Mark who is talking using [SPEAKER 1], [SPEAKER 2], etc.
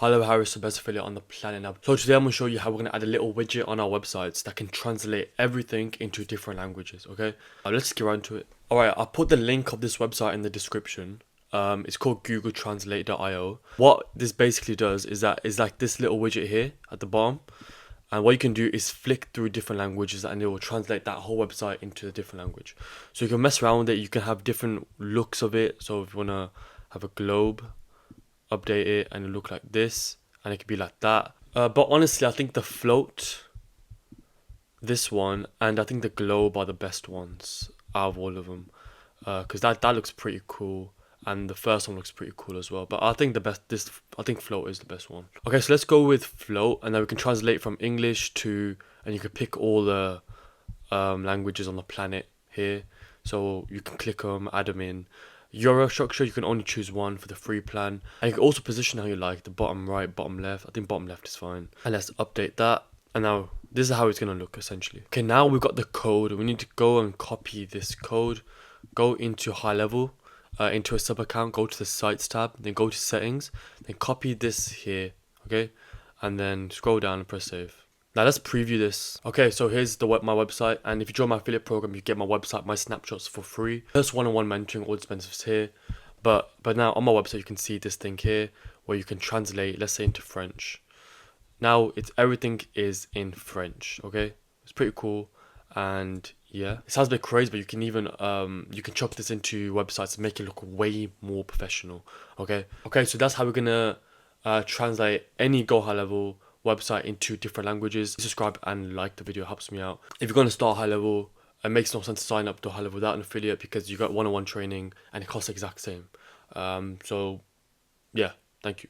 [SPEAKER 1] HighLevel Harris is the best affiliate on the planet now. So today I'm going to show you how we're going to add a little widget on our websites that can translate everything into different languages, okay? Let's get right to it. Alright, I'll put the link of this website in the description. It's called googletranslate.io. What this basically does is that is like this little widget here at the bottom. And what you can do is flick through different languages and it will translate that whole website into a different language. So you can mess around with it. You can have different looks of it. So if you want to have a globe, update it and it'll look like this. And it could be like that. But honestly, I think the float, this one, and I think the globe are the best ones out of all of them. Because that looks pretty cool. And the first one looks pretty cool as well. But I think I think float is the best one. Okay, so let's go with float, and then we can translate from English to, and you can pick all the languages on the planet here. So you can click them, add them in. Euro structure, you can only choose one for the free plan. And you can also position how you like, the bottom right, bottom left. I think bottom left is fine. And let's update that. And now this is how it's gonna look essentially. Okay, now we've got the code. We need to go and copy this code. Go into HighLevel. Into a sub account, go to the sites tab, then go to settings, then copy this here, okay, and then scroll down and press save. Now let's preview this. Okay, so here's my website, and if you join my affiliate program, you get my website, my snapshots for free. First one-on-one mentoring, all expenses here, but now on my website you can see this thing here where you can translate, let's say into French. Now everything is in French, okay, it's pretty cool. And yeah, it sounds a bit crazy, but you can even you can chuck this into websites and make it look way more professional. Okay, so that's how we're gonna translate any GoHighLevel website into different languages. Subscribe and like the video, helps me out. If you're gonna start HighLevel, it makes no sense to sign up to HighLevel without an affiliate because you got one-on-one training and it costs the exact same. So yeah, thank you.